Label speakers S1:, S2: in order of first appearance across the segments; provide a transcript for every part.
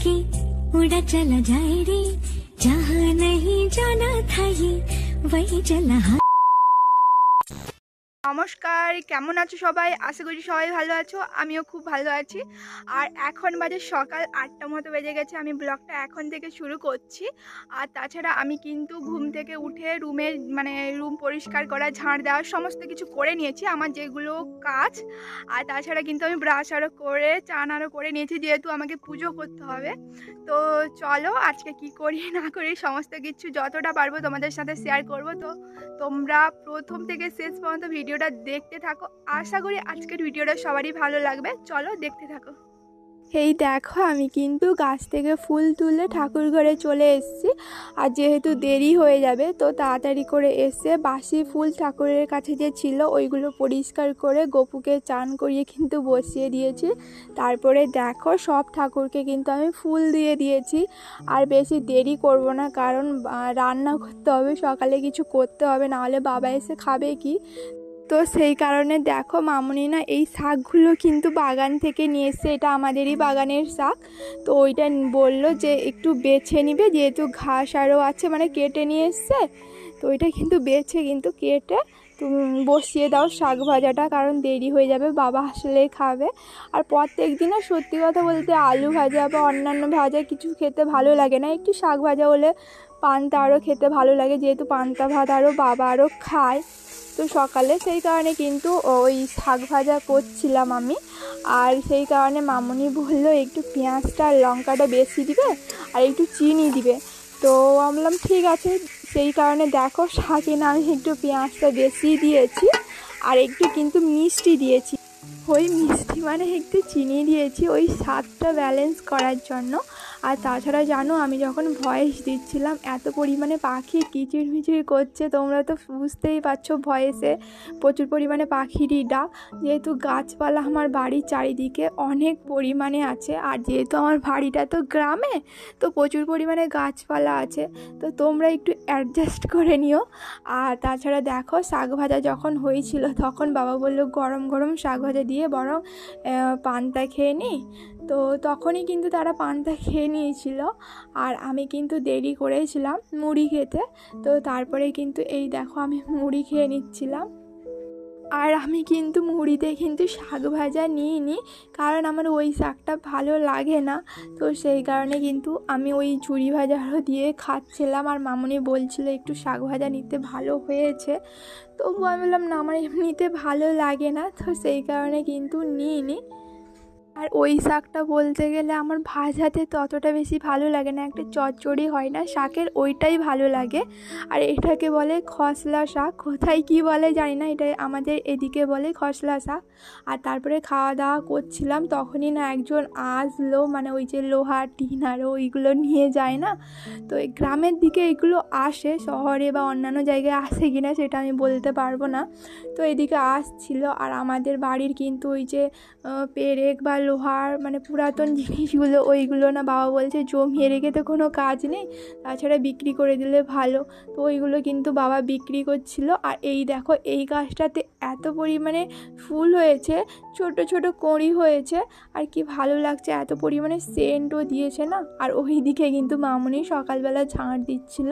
S1: के उड़ा चला जाए रे, जहाँ नहीं जाना था ये वही चला।
S2: নমস্কার, কেমন আছো সবাই? আশা করি সবাই ভালো আছো, আমিও খুব ভালো আছি। আর এখন বাজে সকাল 8টা মতো বেজে গেছে। আমি ব্লগটা এখন থেকে শুরু করছি। আর তাছাড়া আমি কিন্তু ঘুম থেকে উঠে রুম পরিষ্কার করা, ঝাড় দেওয়া সমস্ত কিছু করে নিয়েছি, আমার যেগুলো কাজ। আর তাছাড়া কিন্তু আমি ব্রাশ আরও করে, চান আরও করে নিয়েছি, যেহেতু আমাকে পুজো করতে হবে। তো চলো আজকে কি করি না করি সমস্ত কিছু যতটা পারবো তোমাদের সাথে শেয়ার করব। তো তোমরা প্রথম থেকে শেষ পর্যন্ত ভিডিওটা দেখতে থাকো। আশা করি আজকের ভিডিওটা সবারই ভালো লাগবে। চলো দেখতে থাকো। এই দেখো, আমি কিন্তু গাছ থেকে ফুল তুলে ঠাকুর ঘরে চলে এসেছি। আর যেহেতু দেরি হয়ে যাবে তো তাড়াতাড়ি করে এসে বাসি ফুল ঠাকুরের কাছে যে ছিল ওইগুলো পরিষ্কার করে গপুকে চান করিয়ে কিন্তু বসিয়ে দিয়েছি। তারপরে দেখো সব ঠাকুরকে কিন্তু আমি ফুল দিয়ে দিয়েছি। আর বেশি দেরি করব না, কারণ রান্না করতে হবে, সকালে কিছু করতে হবে, নাহলে বাবা এসে খাবে কি। তো সেই কারণে দেখো মামুনি না এই শাকগুলো কিন্তু বাগান থেকে নিয়ে এসছে, এটা আমাদেরই বাগানের শাক। তো ওইটা বললো যে একটু বেছে নিবে, যেহেতু ঘাস আরও আছে, মানে কেটে নিয়ে এসছে। তো ওইটা কিন্তু বেছে কিন্তু কেটে তুমি বসিয়ে দাও শাক ভাজাটা, কারণ দেরি হয়ে যাবে, বাবা আসলেই খাবে। আর প্রত্যেক দিনে সত্যি কথা বলতে আলু ভাজা বা অন্যান্য ভাজা কিছু খেতে ভালো লাগে না, একটু শাক ভাজা হলে পান্তা আরও খেতে ভালো লাগে, যেহেতু পান্তা ভাত আরও বাবা আরও খায়। তো সকালে সেই কারণে কিন্তু ওই শাক ভাজা করছিলাম আমি। আর সেই কারণে মামুনি বললো একটু পেঁয়াজটা আর লঙ্কাটা বেশি দিবে আর একটু চিনি দিবে। তো আমি বললাম ঠিক আছে। সেই কারণে দেখো শাকে না আমি একটু পেঁয়াজটা বেশি দিয়েছি আর একটু কিন্তু মিষ্টি দিয়েছি। ওই মিষ্টি মানে একটু চিনি দিয়েছি ওই স্বাদটা ব্যালেন্স করার জন্য। আর তাছাড়া জানো, আমি যখন ভয়েস দিচ্ছিলাম এত পরিমাণে পাখি কিচিরমিচির করছে, তোমরা তো বুঝতেই পারছো ভয়েসে প্রচুর পরিমাণে পাখিরই ডাক। যেহেতু গাছপালা আমার বাড়ির চারিদিকে অনেক পরিমাণে আছে, আর যেহেতু আমার বাড়িটা তো গ্রামে, তো প্রচুর পরিমাণে গাছপালা আছে, তো তোমরা একটু অ্যাডজাস্ট করে নিও। আর তাছাড়া দেখো শাক ভাজা যখন হয়েছিল তখন বাবা বললো গরম গরম শাক ভাজা দিয়ে বরং পান্তা খেয়ে নিই। তো তখনই কিন্তু তারা পান্তা খেয়ে নিয়েছিল, আর আমি কিন্তু দেরি করেছিলাম মুড়ি খেতে। তো তারপরে কিন্তু এই দেখো আমি মুড়ি খেয়ে নিচ্ছিলাম। আর আমি কিন্তু মুড়িতে কিন্তু শাক ভাজা নিইনি, কারণ আমার ওই শাকটা ভালো লাগে না। তো সেই কারণে কিন্তু আমি ওই ঝুড়ি ভাজা আরও দিয়ে খাচ্ছিলাম। আর মামুনি বলছিল একটু শাক ভাজা নিতে, ভালো হয়েছে। তবু আমি বললাম না, আমার এমনিতে ভালো লাগে না, তো সেই কারণে কিন্তু নিইনি। আর ওই শাকটা বলতে গেলে আমার ভাজাতে ততটা বেশি ভালো লাগে না, একটা চচ্চড়ি হয় না শাকের, ওইটাই ভালো লাগে। আর এটাকে বলে খসলা শাক, কোথায় কি বলে জানি না, এটা আমাদের এদিকে বলে খসলা শাক। আর তারপরে খাওয়া দাওয়া করছিলাম, তখনই না একজন আসলো, মানে ওই যে লোহার টিন আরও ওইগুলো নিয়ে যায় না। তো এই গ্রামের দিকে এগুলো আসে, শহরে বা অন্যান্য জায়গায় আসে কিনা সেটা আমি বলতে পারবো না। তো এদিকে আসছিল। আর আমাদের বাড়ির কিন্তু ওই যে পেরেক বা লোহার মানে পুরাতন জিনিসগুলো, ওইগুলো না বাবা বলছে জমিয়ে রেখে তো কোনো কাজ নেই, তাছাড়া বিক্রি করে দিলে ভালো। তো ওইগুলো কিন্তু বাবা বিক্রি করছিল। আর এই দেখো এই গাছটাতে এত পরিমাণে ফুল হয়েছে, ছোট ছোট কড়ি হয়েছে, আর কি ভালো লাগছে, এত পরিমাণে সেন্টও দিয়েছে না। আর ওই দিকে কিন্তু মামুনি সকালবেলা ঝাড় দিচ্ছিল,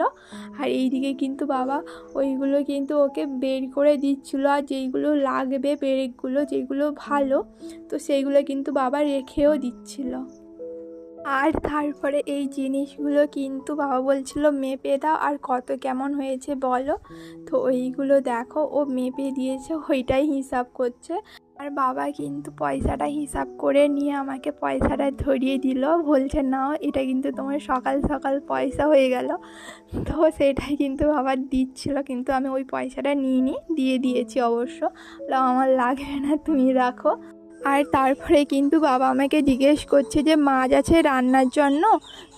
S2: আর এই দিকে কিন্তু বাবা ওইগুলো কিন্তু ওকে বের করে দিচ্ছিল। আর যেইগুলো লাগবে পেরেকগুলো, যেগুলো ভালো, তো সেইগুলো কিন্তু বাবা রেখেও দিচ্ছিল। আর তারপরে এই জিনিসগুলো কিন্তু বাবা বলছিল মেপে দাও আর কত কেমন হয়েছে বলো। তো ওইগুলো দেখো ও মেপে দিয়েছে, ওইটাই হিসাব করছে। আর বাবা কিন্তু পয়সাটা হিসাব করে নিয়ে আমাকে পয়সাটা ধরিয়ে দিল, বলছে নাও এটা কিন্তু তোমার সকাল সকাল পয়সা হয়ে গেল। তো সেটাই কিন্তু বাবা দিচ্ছিল, কিন্তু আমি ওই পয়সাটা নিইনি, দিয়ে দিয়েছি অবশ্য, আমার লাগবে না তুমি রাখো। আর তারপরে কিন্তু বাবা আমাকে জিজ্ঞেস করছে যে মাছ আছে রান্নার জন্য।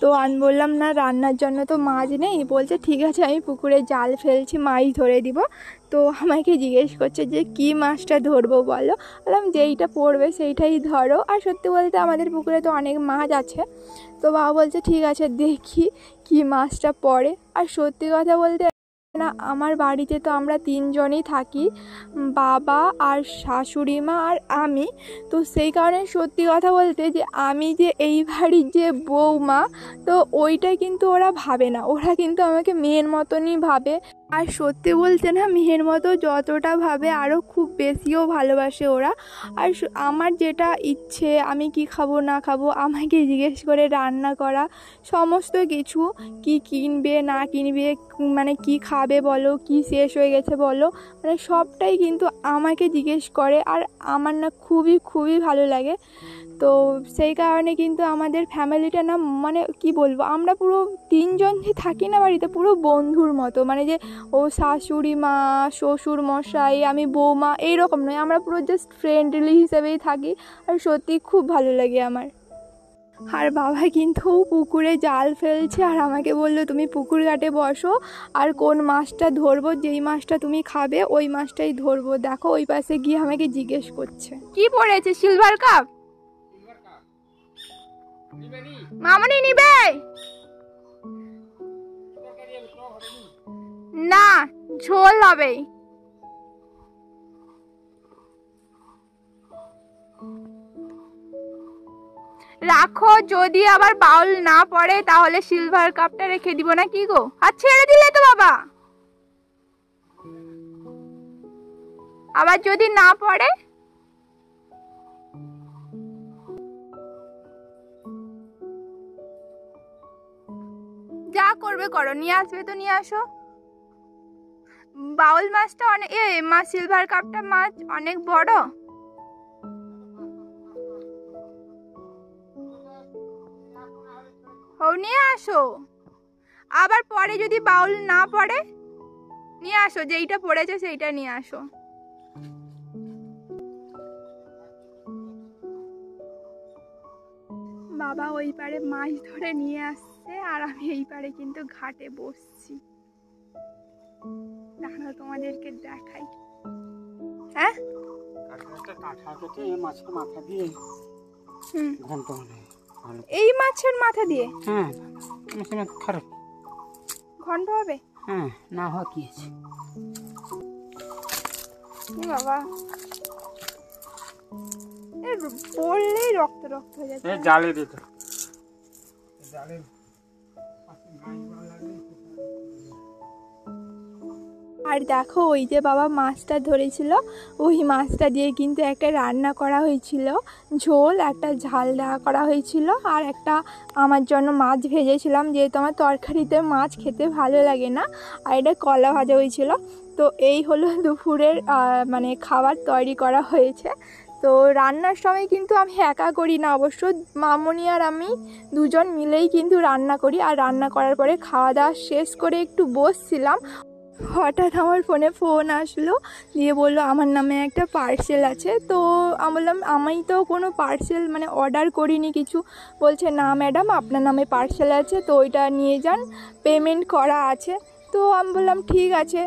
S2: তো আমি বললাম না, রান্নার জন্য তো মাছ নেই। বলছে ঠিক আছে আমি পুকুরে জাল ফেলছি, মাছ ধরে দিব। তো আমাকে জিজ্ঞেস করছে যে কী মাছটা ধরবো বলো। বললাম যেইটা পড়বে সেইটাই ধরো। আর সত্যি বলতে আমাদের পুকুরে তো অনেক মাছ আছে। তো বাবা বলছে ঠিক আছে দেখি কী মাছটা পড়ে। আর সত্যি কথা বলতে না আমার বাড়িতে তো আমরা তিনজনই থাকি, বাবা আর শাশুড়ি মা আর আমি। তো সেই কারণে সত্যি কথা বলতে যে আমি যে এই বাড়ির যে বৌমা, তো ওইটা কিন্তু ওরা ভাবে না, ওরা কিন্তু আমাকে মেয়ের মতনই ভাবে। আর সত্যি বলতে না, মেয়ের মতো যতটা ভাবে আরও খুব বেশিও ভালোবাসে ওরা। আর আমার যেটা ইচ্ছে, আমি কি খাবো না খাবো, আমাকে জিজ্ঞেস করে রান্না করা, সমস্ত কিছু, কি কিনবে না কিনবে, মানে কি খাবে বলো, কি শেষ হয়ে গেছে বলো, মানে সবটাই কিন্তু আমাকে জিজ্ঞেস করে। আর আমার না খুবই খুবই ভালো লাগে। তো সেই কারণে কিন্তু আমাদের ফ্যামিলিটা না, মানে কি বলবো, আমরা পুরো তিনজন যে থাকি না বাড়িতে, পুরো বন্ধুর মতো। মানে যে ও শাশুড়ি মা, শ্বশুর মশাই, আমি বৌমা, এইরকম নয়, আমরা পুরো জাস্ট ফ্রেন্ডলি হিসেবেই থাকি। আর সত্যি খুব ভালো লাগে আমার। আর বাবা কিন্তু পুকুরে জাল ফেলছে, আর আমাকে বললো তুমি পুকুর ঘাটে বসো, আর কোন মাছটা ধরবো, যেই মাছটা তুমি খাবে ওই মাছটাই ধরবো। দেখো ওই পাশে গিয়ে আমাকে জিজ্ঞেস করছে কি পড়েছে, সিলভার কাপ মামনি নিবে না, ঝোল হবে। রাখো, যদি আবার বাউল না পড়ে তাহলে সিলভার কাপটা রেখে দিব না কি গো? আর ছেড়ে দিলে তো বাবা, আবার যদি না পড়ে? যা করবে করো, নিয়ে আসবে তো নিয়ে আসো। বাউল মাছটা অনেক, মাছ সিলভার কাপটা মাছ অনেক বড়। ও নিয়ে আসো, আবার পরে যদি বাউল না পড়ে নিয়ে আসো, যেইটা পড়েছে সেইটা নিয়ে আসো। বাবা ওই পারে মাছ ধরে নিয়ে আসছে, আর আমি এই পারে কিন্তু ঘাটে বসছি। দাঁড়াও তোমাদেরকে দেখাই। হ্যাঁ,
S3: মাছের মাথা দিয়ে ঘন্ট বানায়।
S2: এই মাছের মাথা দিয়ে?
S3: হ্যাঁ, মাছের মাথা খারাপ
S2: ঘন্ট হবে?
S3: হ্যাঁ, না হওয়া কি আছে
S2: বাবা, পড়লেই রক্ত রক্ত হয়ে যাচ্ছে।
S3: জালে দিত,
S2: আর দেখো ওই যে বাবা মাছটা ধরেছিল, ওই মাছটা দিয়ে কিন্তু একটা রান্না করা হয়েছিল, ঝোল, একটা ঝাল দেওয়া করা হয়েছিল, আর একটা আমার জন্য মাছ ভেজেছিলাম, যেহেতু আমার তরকারিতে মাছ খেতে ভালো লাগে না, আর এটা কলা ভাজা হয়েছিল। তো এই হলো দুপুরের মানে খাবার তৈরি করা হয়েছে। তো রান্নার সময় কিন্তু আমি একা করি না, অবশ্য মামনি আর আমি দুজন মিলেই কিন্তু রান্না করি। আর রান্না করার পরে খাওয়া দাওয়া শেষ করে একটু বসছিলাম, হঠাৎ আমার ফোনে ফোন আসলো, দিয়ে বললো আমার নামে একটা পার্সেল আছে। তো আমি বললাম আমি তো কোনো পার্সেল মানে অর্ডার করিনি কিছু। বলছে না ম্যাডাম, আপনার নামে পার্সেল আছে, তো ওইটা নিয়ে যান, পেমেন্ট করা আছে। তো আমি বললাম ঠিক আছে,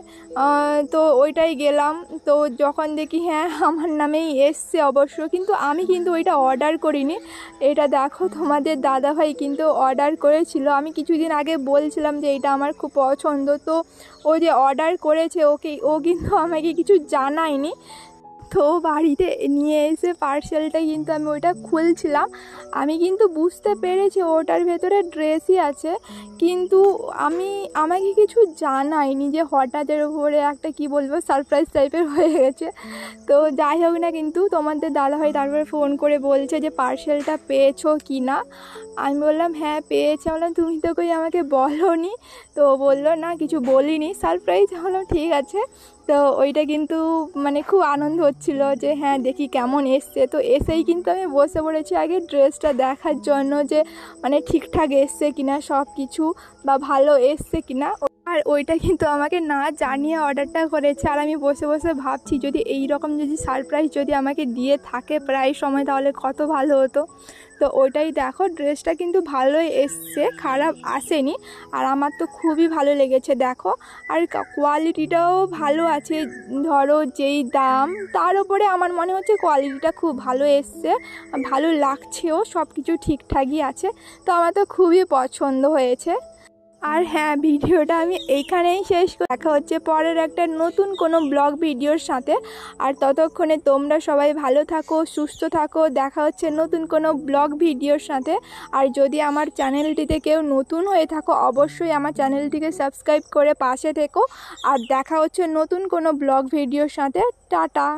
S2: তো ওইটাই গেলাম। তো যখন দেখি হ্যাঁ আমার নামেই এসছে অবশ্য, কিন্তু আমি কিন্তু ওইটা অর্ডার করিনি। এটা দেখো তোমাদের দাদাভাই কিন্তু অর্ডার করেছিল, আমি কিছুদিন আগে বলছিলাম যে এটা আমার খুব পছন্দ। তো ও যে অর্ডার করেছে, ও কিন্তু আমাকে কিছু জানায়নি। তো বাড়িতে নিয়ে এসে পার্সেলটা কিন্তু আমি ওইটা খুলছিলাম, আমি কিন্তু বুঝতে পেরেছি ওটার ভেতরে ড্রেসই আছে, কিন্তু আমাকে কিছু জানায়নি, যে হঠাৎের উপরে একটা কি বলবো সারপ্রাইজ টাইপের হয়ে গেছে। তো যাই হোক না, কিন্তু তোমাদের দাদাভাই তারপরে ফোন করে বলছে যে পার্সেলটা পেয়েছো কি না। আমি বললাম হ্যাঁ পেয়েছি। বললাম তুমি তো কই আমাকে বলোনি। তো বললো না কিছু বলিনি, সারপ্রাইজ। বললাম ঠিক আছে। তো ওইটা কিন্তু মানে খুব আনন্দ হচ্ছিলো যে হ্যাঁ দেখি কেমন এসছে। তো এসেই কিন্তু আমি বসে পড়েছি আগে ড্রেসটা দেখার জন্য, যে মানে ঠিকঠাক এসছে কিনা সব কিছু, বা ভালো এসছে কিনা। আর ওইটা কিন্তু আমাকে না জানিয়ে অর্ডারটা করেছে, আর আমি বসে বসে ভাবছি যদি এই রকম যদি সারপ্রাইজ যদি আমাকে দিয়ে থাকে প্রায় সময়, তাহলে কত ভালো হতো। তো ওইটাই দেখো, ড্রেসটা কিন্তু ভালোই এসছে, খারাপ আসেনি, আর আমার তো খুবই ভালো লেগেছে দেখো। আর কোয়ালিটিটাও ভালো আছে, ধরো যেই দাম তার উপরে আমার মনে হচ্ছে কোয়ালিটিটা খুব ভালো এসছে, ভালো লাগছেও, সব কিছু ঠিকঠাকই আছে। তো আমার তো খুবই পছন্দ হয়েছে। আর হ্যাঁ, ভিডিওটা আমি এইখানেই শেষ করে দেখা হচ্ছে পরের একটা নতুন কোনো ব্লগ ভিডিওর সাথে। আর ততক্ষণে তোমরা সবাই ভালো থাকো, সুস্থ থাকো। দেখা হচ্ছে নতুন কোনো ব্লগ ভিডিওর সাথে। আর যদি আমার চ্যানেলটিতে কেউ নতুন হয়ে থাকো অবশ্যই আমার চ্যানেলটিকে সাবস্ক্রাইব করে পাশে থেকো। আর দেখা হচ্ছে নতুন কোনো ব্লগ ভিডিওর সাথে। টাটা।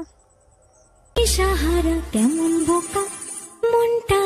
S1: সাহারা কেমন বোকা মনটা